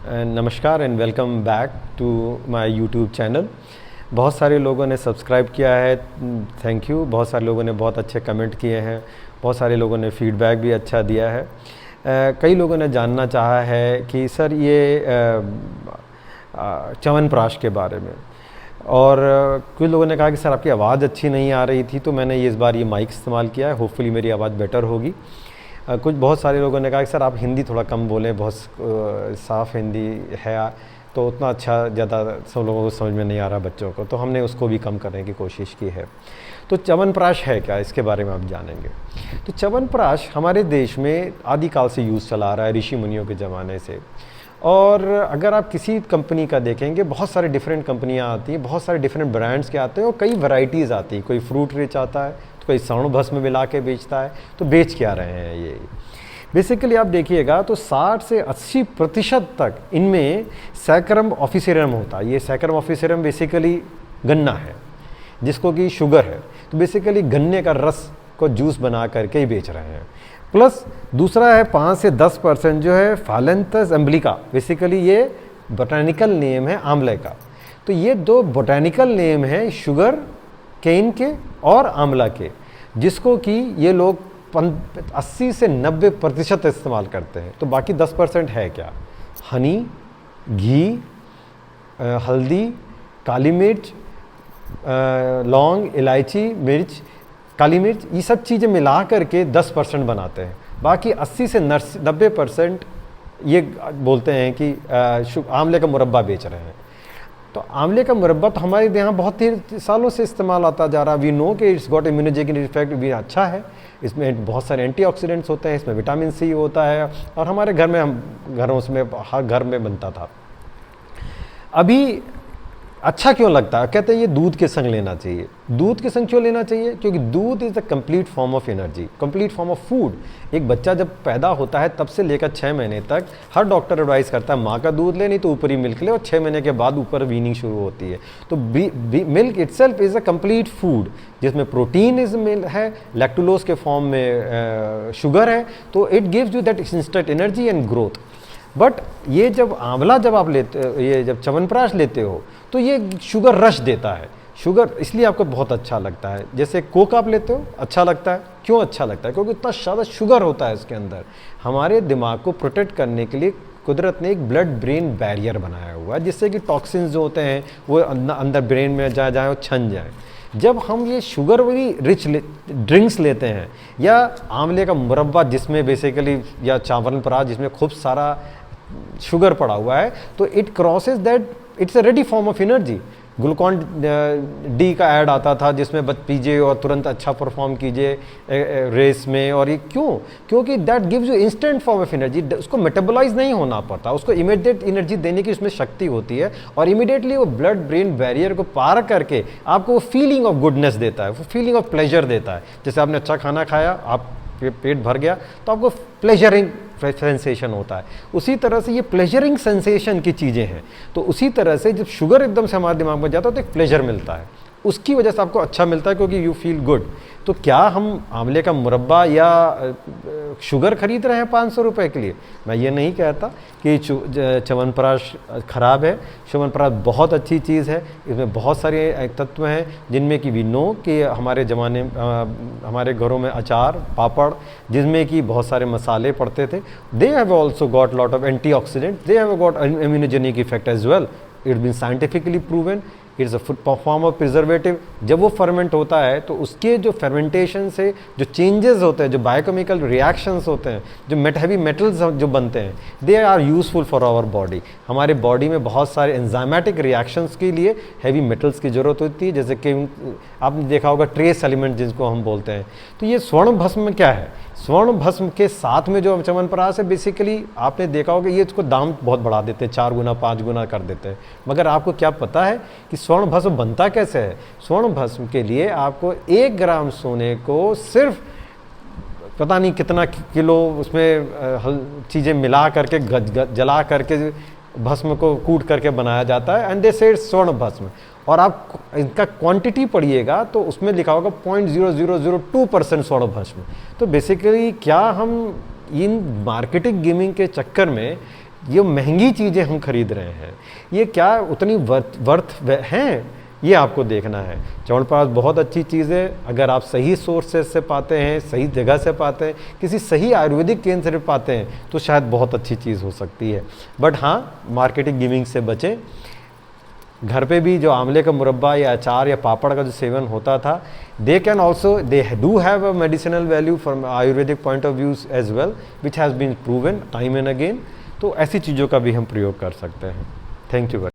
नमस्कार and welcome back to my YouTube channel. बहुत सारे लोगों ने सब्सक्राइब किया है, थैंक यू। बहुत सारे लोगों ने बहुत अच्छे कमेंट किए हैं, बहुत सारे लोगों ने फीडबैक भी अच्छा दिया है। कई लोगों ने जानना चाहा है कि सर ये च्यवनप्राश के बारे में, और कुछ लोगों ने कहा कि सर आपकी आवाज़ अच्छी नहीं आ रही थी, तो मैंने इस बार ये माइक इस्तेमाल किया है, होपफुली मेरी आवाज़ बेटर होगी। बहुत सारे लोगों ने कहा कि सर आप हिंदी थोड़ा कम बोलें, बहुत साफ़ हिंदी है तो उतना अच्छा ज़्यादा सब लोगों को समझ में नहीं आ रहा बच्चों को, तो हमने उसको भी कम करने की कोशिश की है। तो च्यवनप्राश है क्या, इसके बारे में आप जानेंगे। तो च्यवनप्राश हमारे देश में आदिकाल से यूज़ चला आ रहा है, ऋषि मुनियों के ज़माने से। और अगर आप किसी कंपनी का देखेंगे, बहुत सारे डिफरेंट कंपनियां आती हैं, बहुत सारे डिफरेंट ब्रांड्स के आते हैं और कई वैरायटीज़ आती हैं। कोई फ्रूट रिच आता है, तो कोई स्वर्ण भस्म मिला के बेचता है। तो बेच क्या रहे हैं ये बेसिकली आप देखिएगा तो 60 से 80% तक इनमें सैकरम ऑफिसेरम होता है। ये सैकरम ऑफिसेरम बेसिकली गन्ना है, जिसको कि शुगर है। तो बेसिकली गन्ने का रस को जूस बना करके ही बेच रहे हैं। प्लस दूसरा है 5 से 10% जो है फालेंथस अम्बिलिका, बेसिकली ये बोटानिकल नेम है आंवले का। तो ये दो बोटानिकल नेम है शुगर केन के और आंवला के, जिसको कि ये लोग 80 से 90% इस्तेमाल करते हैं। तो बाकी 10% है क्या? हनी, घी, हल्दी, काली मिर्च, लौंग, इलायची, मिर्च, काली मिर्च, ये सब चीज़ें मिला करके 10% बनाते हैं। बाकी 80 से 90% ये बोलते हैं कि आंवले का मुरब्बा बेच रहे हैं। तो आंवले का मुरब्बा तो हमारे यहाँ बहुत ही सालों से इस्तेमाल आता जा रहा है। वी नो कि इट्स गॉट इम्यूनोजेनिक इफेक्ट भी अच्छा है, इसमें बहुत सारे एंटीऑक्सीडेंट्स होते हैं, इसमें विटामिन सी होता है, और हमारे घर में घरों में हर घर में बनता था। अभी अच्छा क्यों लगता है? कहते हैं ये दूध के संग लेना चाहिए। दूध के संग क्यों लेना चाहिए? क्योंकि दूध is the complete form of energy, complete form of food. एक बच्चा जब पैदा होता है तब से लेकर 6 महीने तक हर डॉक्टर एडवाइस करता है माँ का दूध ले, नहीं तो ऊपरी मिल्क ले, और 6 महीने के बाद ऊपर वीनिंग शुरू होती है। तो milk itself is a complete food, जिसमें प्रोटीन इज मिल है, लैक्टुलोज के फॉर्म में शुगर है। तो it gives you that instant energy and growth. But ये जब आंवला जब आप लेते, ये जब च्यवनप्राश लेते हो, तो ये शुगर रश देता है। शुगर इसलिए आपको बहुत अच्छा लगता है। जैसे कोक आप लेते हो, अच्छा लगता है। क्यों अच्छा लगता है? क्योंकि इतना ज़्यादा शुगर होता है इसके अंदर। हमारे दिमाग को प्रोटेक्ट करने के लिए कुदरत ने एक ब्लड ब्रेन बैरियर बनाया हुआ है, जिससे कि टॉक्सिन्स जो होते हैं वो अंदर ब्रेन में जाए और छन जाए। जब हम ये शुगर वाली रिच ड्रिंक्स लेते हैं, या आंवले का मुरब्बा जिसमें बेसिकली, या च्यवनप्राश जिसमें खूब सारा शुगर पड़ा हुआ है, तो it crosses that, it's a ready form of energy. Glucon D का ऐड आता था जिसमें बस पीजिए और तुरंत अच्छा परफॉर्म कीजिए रेस में। और ये क्यों? क्योंकि that gives you instant form of energy. उसको मेटाबोलाइज नहीं होना पड़ता, उसको इमीडिएट एनर्जी देने की उसमें शक्ति होती है, और इमीडिएटली वो ब्लड ब्रेन बैरियर को पार करके आपको वो फीलिंग ऑफ गुडनेस देता है, वो फीलिंग ऑफ प्लेजर देता है। जैसे आपने अच्छा खाना खाया, आप पेट भर गया, तो आपको प्लेजरिंग सेंसेशन होता है। उसी तरह से ये प्लेजरिंग सेंसेशन की चीज़ें हैं। तो उसी तरह से जब शुगर एकदम से हमारे दिमाग में जाता है तो एक प्लेजर मिलता है, उसकी वजह से आपको अच्छा मिलता है, क्योंकि यू फील गुड। तो क्या हम आंवले का मुरब्बा या शुगर खरीद रहे हैं 500 रुपये के लिए? मैं ये नहीं कहता कि च्यवनप्राश खराब है। च्यवनप्राश बहुत अच्छी चीज़ है, इसमें बहुत सारे तत्व हैं, जिनमें कि वी नो कि हमारे ज़माने हमारे घरों में अचार, पापड़, जिसमें कि बहुत सारे मसाले पड़ते थे, they have also got lot of antioxidant, they have got immunogenic effect as well. It been scientifically proven, it's a form of preservative. जब वो फर्मेंट होता है तो उसके जो फर्मेंटेशन से जो चेंजेस होते हैं, जो बायोकेमिकल रिएक्शंस होते हैं, जो हैवी मेटल्स जो बनते हैं, they are useful for our body. हमारे बॉडी में बहुत सारे एंजाइमेटिक रिएक्शंस के लिए हैवी मेटल्स की ज़रूरत होती है, जैसे कि आपने देखा होगा ट्रेस एलिमेंट जिसको हम बोलते हैं। तो ये स्वर्ण भस्म में क्या है? स्वर्ण भस्म के साथ में जो च्यवनप्राश है, बेसिकली आपने देखा होगा ये इसको दाम बहुत बढ़ा देते हैं, 4 गुना 5 गुना कर देते हैं। मगर आपको क्या पता है कि स्वर्ण भस्म बनता कैसे है? स्वर्ण भस्म के लिए आपको 1 ग्राम सोने को सिर्फ पता नहीं कितना किलो उसमें चीज़ें मिला करके जला करके भस्म को कूट करके बनाया जाता है, एंड दे से स्वर्ण भस्म। और आप इनका क्वांटिटी पढ़िएगा तो उसमें लिखा होगा 0.0002% स्वर्ण भस्म। तो बेसिकली क्या हम इन मार्केटिंग गेमिंग के चक्कर में ये महंगी चीज़ें हम खरीद रहे हैं, ये क्या उतनी वर्थ हैं, ये आपको देखना है। च्यवनप्राश बहुत अच्छी चीज़ है, अगर आप सही सोर्सेज से पाते हैं, सही जगह से पाते हैं, किसी सही आयुर्वेदिक केंद्र से पाते हैं, तो शायद बहुत अच्छी चीज़ हो सकती है। बट हाँ, मार्केटिंग गिमिंग से बचें। घर पे भी जो आंवले का मुरब्बा या अचार या पापड़ का जो सेवन होता था, they can also, they do have a medicinal value from Ayurvedic point of views as well, which has been proven time and again. तो ऐसी चीज़ों का भी हम प्रयोग कर सकते हैं। Thank you.